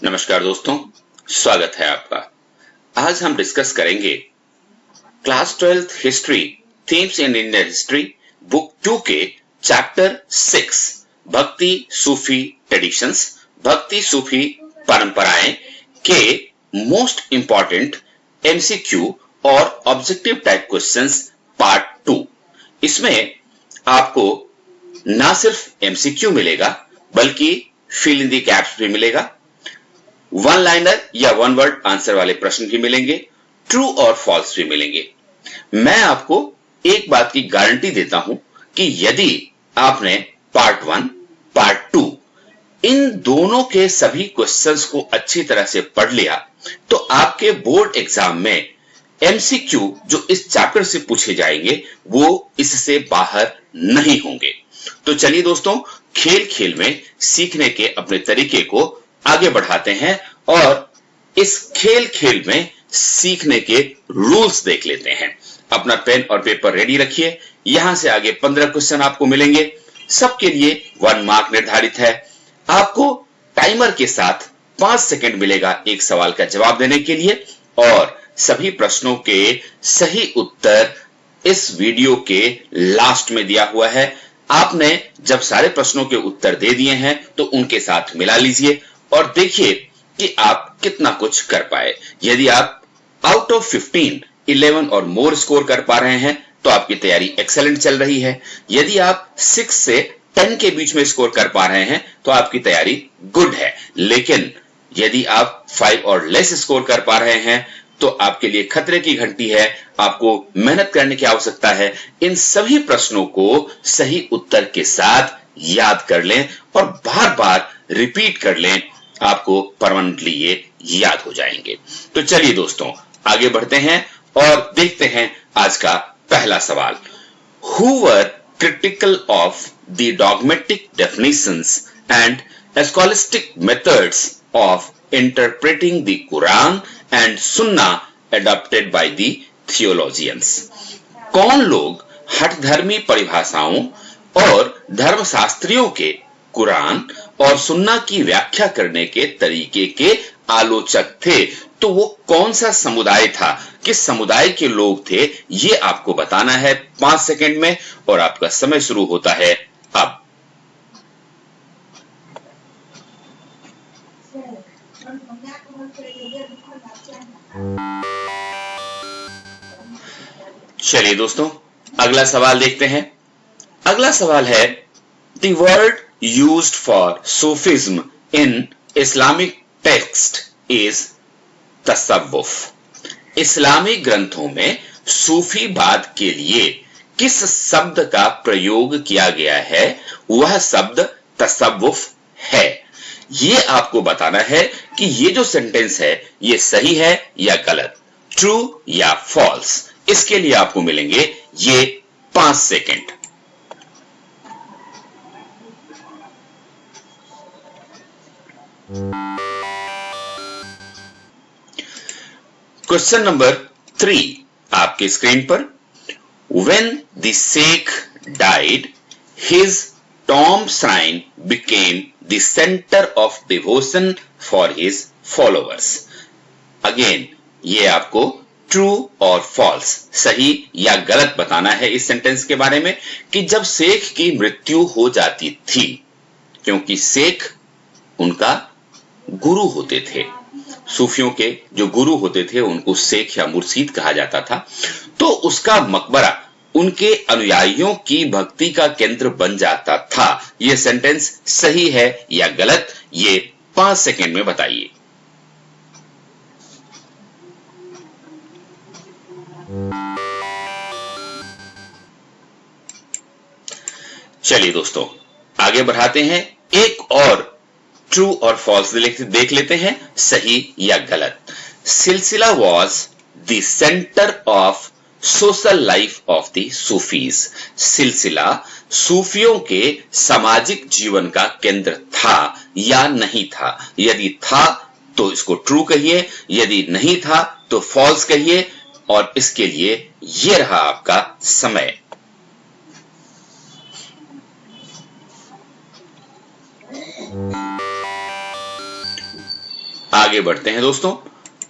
नमस्कार दोस्तों, स्वागत है आपका। आज हम डिस्कस करेंगे class 12th history themes in Indian history book 2 के चैप्टर 6 भक्ति सूफी ट्रेडिशंस, भक्ति सूफी परंपराएं के मोस्ट इंपॉर्टेंट एमसीक्यू और ऑब्जेक्टिव टाइप क्वेश्चंस पार्ट 2। इसमें आपको ना सिर्फ एमसीक्यू मिलेगा बल्कि फिल इन द गैप्स भी मिलेगा, वन लाइनर या वन वर्ड आंसर वाले प्रश्न भी मिलेंगे, ट्रू और फॉल्स भी मिलेंगे। मैं आपको एक बात की गारंटी देता हूं कि यदि आपने पार्ट 1, पार्ट 2 इन दोनों के सभी क्वेश्चंस को अच्छी तरह से पढ़ लिया तो आपके बोर्ड एग्जाम में एमसीक्यू जो इस चैप्टर से पूछे जाएंगे वो इससे बाहर नहीं होंगे। तो चलिए दोस्तों, खेल खेल में सीखने के अपने तरीके को आगे बढ़ाते हैं और इस खेल खेल में सीखने के रूल्स देख लेते हैं। अपना पेन और पेपर रेडी रखिए। यहां से आगे 15 क्वेश्चन आपको मिलेंगे, सबके लिए 1 मार्क निर्धारित है। आपको टाइमर के साथ 5 सेकंड मिलेगा एक सवाल का जवाब देने के लिए और सभी प्रश्नों के सही उत्तर इस वीडियो के लास्ट में दिया हुआ है। आपने जब सारे प्रश्नों के उत्तर दे दिए हैं तो उनके साथ मिला लीजिए और देखिए कि आप कितना कुछ कर पाए। यदि आप आउट ऑफ 15 11 और मोर स्कोर कर पा रहे हैं तो आपकी तैयारी एक्सेलेंट चल रही है। यदि आप 6 से 10 के बीच में स्कोर कर पा रहे हैं तो आपकी तैयारी गुड है। लेकिन यदि आप 5 और लेस स्कोर कर पा रहे हैं तो आपके लिए खतरे की घंटी है, आपको मेहनत करने की आवश्यकता है। इन सभी प्रश्नों को सही उत्तर के साथ याद कर लें और बार बार रिपीट कर लें, आपको परमानेंटली ये याद हो जाएंगे। तो चलिए दोस्तों आगे बढ़ते हैं और देखते हैं आज का पहला सवाल। Who were critical of the dogmatic definitions and scholastic methods of interpreting the Quran and Sunnah adopted by the theologians? कौन लोग हठधर्मी परिभाषाओं और धर्मशास्त्रियों के कुरान और सुन्ना की व्याख्या करने के तरीके के आलोचक थे? तो वो कौन सा समुदाय था, किस समुदाय के लोग थे, ये आपको बताना है 5 सेकंड में और आपका समय शुरू होता है अब। चलिए दोस्तों अगला सवाल देखते हैं। अगला सवाल है The word used for Sufism in Islamic text is तसव्वुफ। इस्लामी ग्रंथों में सूफीवाद के लिए किस शब्द का प्रयोग किया गया है? वह शब्द तसव्वुफ है। ये आपको बताना है कि ये जो सेंटेंस है ये सही है या गलत, ट्रू या फॉल्स। इसके लिए आपको मिलेंगे ये 5 सेकंड। क्वेश्चन नंबर 3 आपके स्क्रीन पर। When the Sheikh died, his tomb shrine became the center of devotion for his followers. Again, ये आपको ट्रू और फॉल्स, सही या गलत बताना है इस सेंटेंस के बारे में कि जब शेख की मृत्यु हो जाती थी, क्योंकि शेख उनका गुरु होते थे। सूफियों के जो गुरु होते थे उनको शेख या मुर्शीद कहा जाता था। तो उसका मकबरा उनके अनुयायियों की भक्ति का केंद्र बन जाता था। यह सेंटेंस सही है या गलत, ये 5 सेकंड में बताइए। चलिए दोस्तों आगे बढ़ाते हैं, एक और ट्रू और फॉल्स देख लेते हैं, सही या गलत। सिलसिला was the centre of social life of the Sufis. सिलसिला सूफियों के सामाजिक जीवन का केंद्र था या नहीं था? यदि था तो इसको ट्रू कहिए, यदि नहीं था तो फॉल्स कहिए और इसके लिए यह रहा आपका समय। आगे बढ़ते हैं दोस्तों,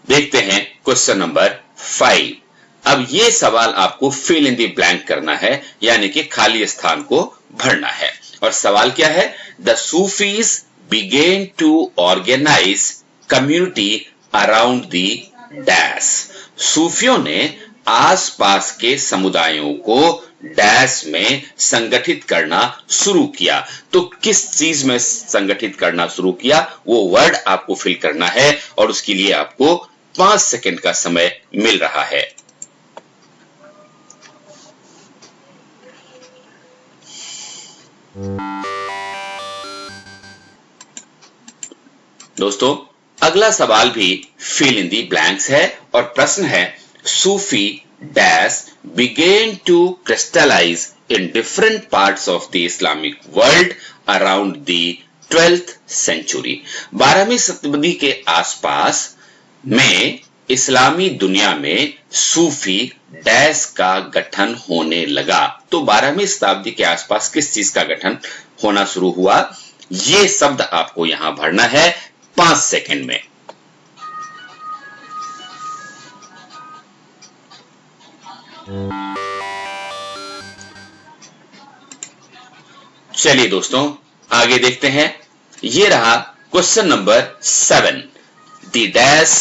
देखते हैं क्वेश्चन नंबर 5। अब ये सवाल आपको फिल इन द ब्लैंक करना है, यानी कि खाली स्थान को भरना है। और सवाल क्या है? The Sufis began to organise community around the dash. सूफियों ने आसपास के समुदायों को डैश में संगठित करना शुरू किया। तो किस चीज में संगठित करना शुरू किया, वो वर्ड आपको फिल करना है और उसके लिए आपको 5 सेकंड का समय मिल रहा है। दोस्तों, अगला सवाल भी फिल इन दी ब्लैंक्स है और प्रश्न है सूफी dash began to crystallize in different parts of the Islamic world around the 12th century। 12वीं शताब्दी के आसपास में इस्लामी दुनिया में सूफी डैश का गठन होने लगा। तो 12वीं शताब्दी के आसपास किस चीज का गठन होना शुरू हुआ, ये शब्द आपको यहां भरना है 5 सेकंड में। चलिए दोस्तों, आगे देखते हैं। ये रहा question number 7। The dash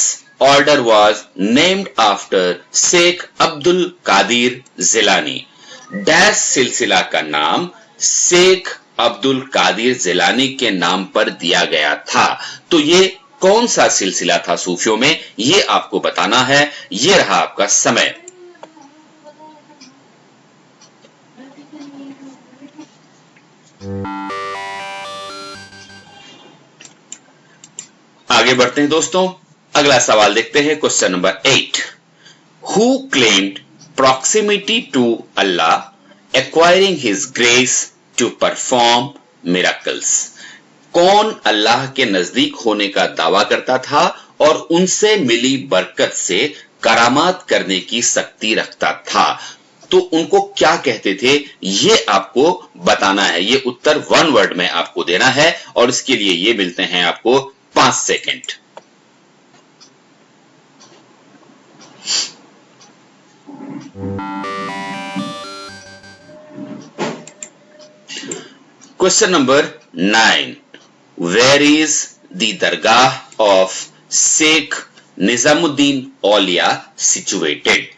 order was named after Sheikh Abdul Qadir Jilani. Dash सिलसिला का नाम शेख अब्दुल कादिर जिलानी के नाम पर दिया गया था। तो ये कौन सा सिलसिला था सूफियों में, ये आपको बताना है। ये रहा आपका समय। आगे बढ़ते हैं दोस्तों, अगला सवाल देखते हैं। Question number 8। Who claimed proximity to Allah acquiring his grace to perform miracles. कौन अल्लाह के नजदीक होने का दावा करता था और उनसे मिली बरकत से करामात करने की शक्ति रखता था। तो उनको क्या कहते थे, ये आपको बताना है। ये उत्तर 1 वर्ड में आपको देना है और इसके लिए ये मिलते हैं आपको 5 second. Question number 9। Where is the dargah of Sheikh Nizamuddin Auliya situated.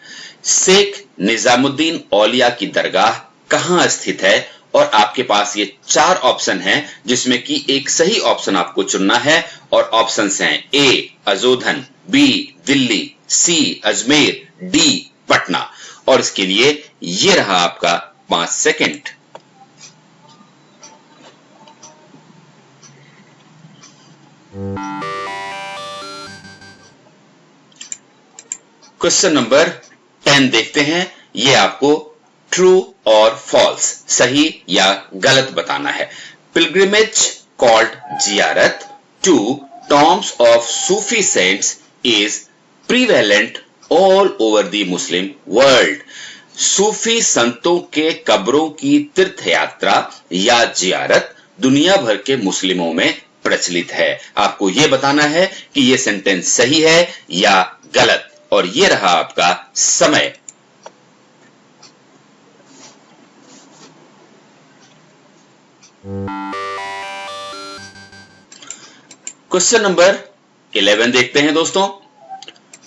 Sheikh Nizamuddin Auliya की दरगाह कहां स्थित है? और आपके पास ये 4 ऑप्शन हैं, जिसमें कि एक सही ऑप्शन आपको चुनना है। और ऑप्शंस हैं ए अजोधन, बी दिल्ली, सी अजमेर, डी पटना। और इसके लिए ये रहा आपका 5 सेकंड। क्वेश्चन नंबर 10 देखते हैं। ये आपको ट्रू और फॉल्स, सही या गलत बताना है। Pilgrimage called ziyarat to tombs of Sufi saints is prevalent all over the Muslim world. सूफी संतों के कब्रों की तीर्थ यात्रा या जियारत दुनिया भर के मुस्लिमों में प्रचलित है। आपको यह बताना है कि यह सेंटेंस सही है या गलत। और यह रहा आपका समय। क्वेश्चन नंबर 11 देखते हैं दोस्तों।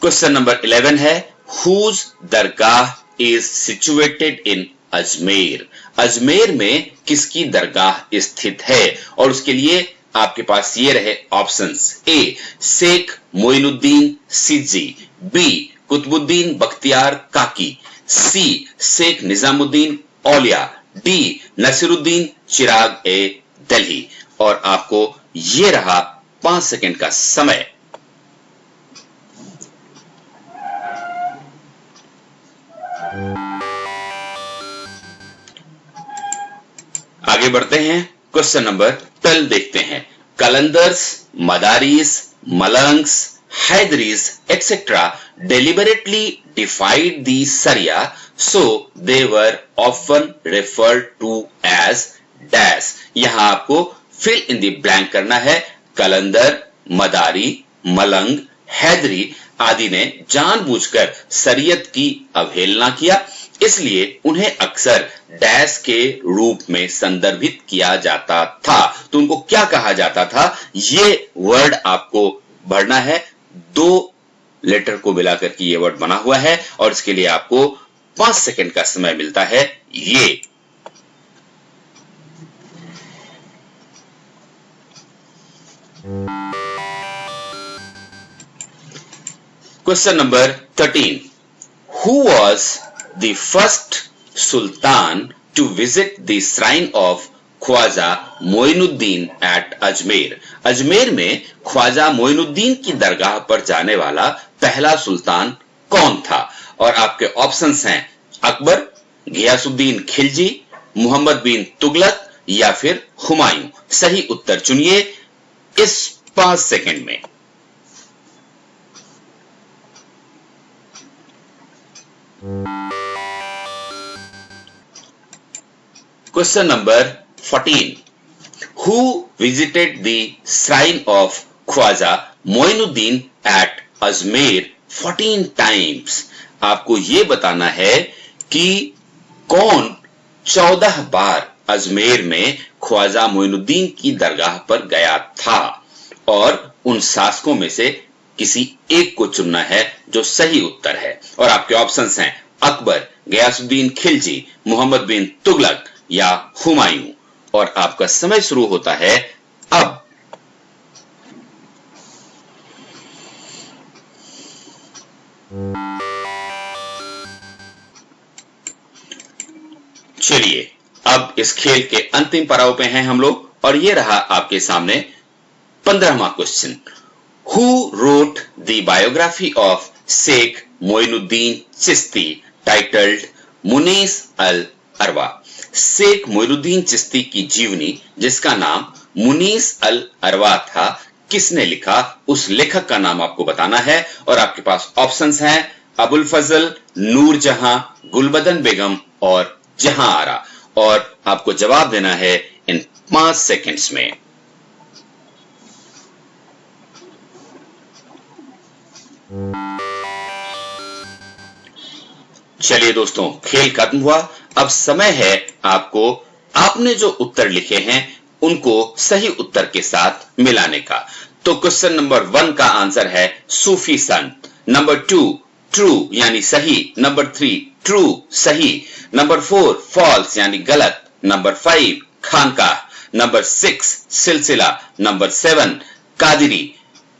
क्वेश्चन नंबर 11 है whose dargah is situated in Ajmer. Ajmer में किसकी दरगाह स्थित है? और उसके लिए आपके पास ये रहे ऑप्शंस। ए शेख मोइनुद्दीन सिज्जी, बी कुतुबुद्दीन बख्तियार काकी, सी शेख निजामुद्दीन औलिया, डी नसीरुद्दीन चिराग ए दिल्ली। और आपको ये रहा 5 सेकंड का समय। आगे बढ़ते हैं, क्वेश्चन नंबर 12 देखते हैं। Qalandars, Madaris, Malangs, Haidaris etcetera deliberately defied the Sharia, so they were often referred to as dash। यहां आपको fill in the blank करना है। कलंदर, मदारी, मलंग, हैदरी आदि ने जानबूझकर शरीयत की अवहेलना किया, इसलिए उन्हें अक्सर डैश के रूप में संदर्भित किया जाता था। तो उनको क्या कहा जाता था, ये वर्ड आपको पढ़ना है। 2 लेटर को मिलाकर के ये वर्ड बना हुआ है और इसके लिए आपको 5 सेकंड का समय मिलता है। ये question number 13, Who was the first Sultan to visit the shrine of Khwaja Moinuddin at Ajmer? Ajmer में ख्वाजा मोइनुद्दीन की दरगाह पर जाने वाला पहला सुल्तान कौन था? और आपके ऑप्शंस हैं अकबर, गियासुद्दीन खिलजी, मोहम्मद बिन तुगलक या फिर हुमायूं। सही उत्तर चुनिए इस 5 सेकंड में। Question number 14, Who visited the shrine of Khwaja Moinuddin at Ajmer 14 times? आपको यह बताना है कि कौन 14 बार अजमेर में ख्वाजा मोइनुद्दीन की दरगाह पर गया था और उन शासकों में से किसी एक को चुनना है जो सही उत्तर है। और आपके ऑप्शंस हैं अकबर, गियासुद्दीन खिलजी, मोहम्मद बिन तुगलक या हुमायूं। और आपका समय शुरू होता है अब। चलिए अब इस खेल के अंतिम पड़ाव पे हैं हम लोग और ये रहा आपके सामने 15वां question. Who wrote the biography of Sheikh Moinuddin Chishti titled Munis al Arwah? Sheikh Moinuddin Chishti की जीवनी जिसका नाम मुनीस अल अरवा था, किसने लिखा? उस लेखक का नाम आपको बताना है और आपके पास ऑप्शंस हैं अबुल फजल, नूरजहां, गुलबदन बेगम और जहां आरा। और आपको जवाब देना है इन 5 सेकंड्स में। चलिए दोस्तों, खेल खत्म हुआ। अब समय है आपको आपने जो उत्तर लिखे हैं उनको सही उत्तर के साथ मिलाने का। तो क्वेश्चन नंबर 1 का आंसर है सूफी संत। नंबर 2 ट्रू यानी सही। नंबर 3 ट्रू सही। नंबर 4 फॉल्स यानी गलत। नंबर 5 खानकाह। नंबर 6 सिलसिला। नंबर 7 कादिरी।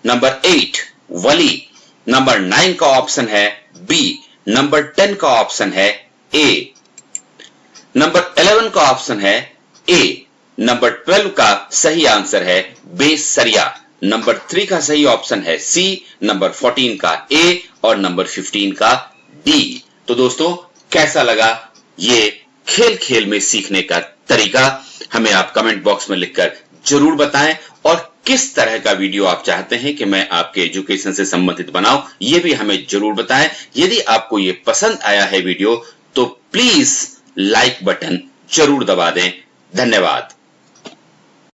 नंबर 8 वली। नंबर 9 का ऑप्शन है बी। नंबर 10 का ऑप्शन है ए। नंबर 11 का ऑप्शन है ए। नंबर 12 का सही आंसर है बेसरिया। नंबर 3 का सही ऑप्शन है सी। नंबर 14 का ए और नंबर 15 का डी। तो दोस्तों, कैसा लगा ये खेल खेल में सीखने का तरीका? हमें आप कमेंट बॉक्स में लिखकर जरूर बताएं और किस तरह का वीडियो आप चाहते हैं कि मैं आपके एजुकेशन से संबंधित बनाऊं, ये भी हमें जरूर बताएं। यदि आपको ये पसंद आया है वीडियो तो प्लीज लाइक बटन जरूर दबा दें। धन्यवाद।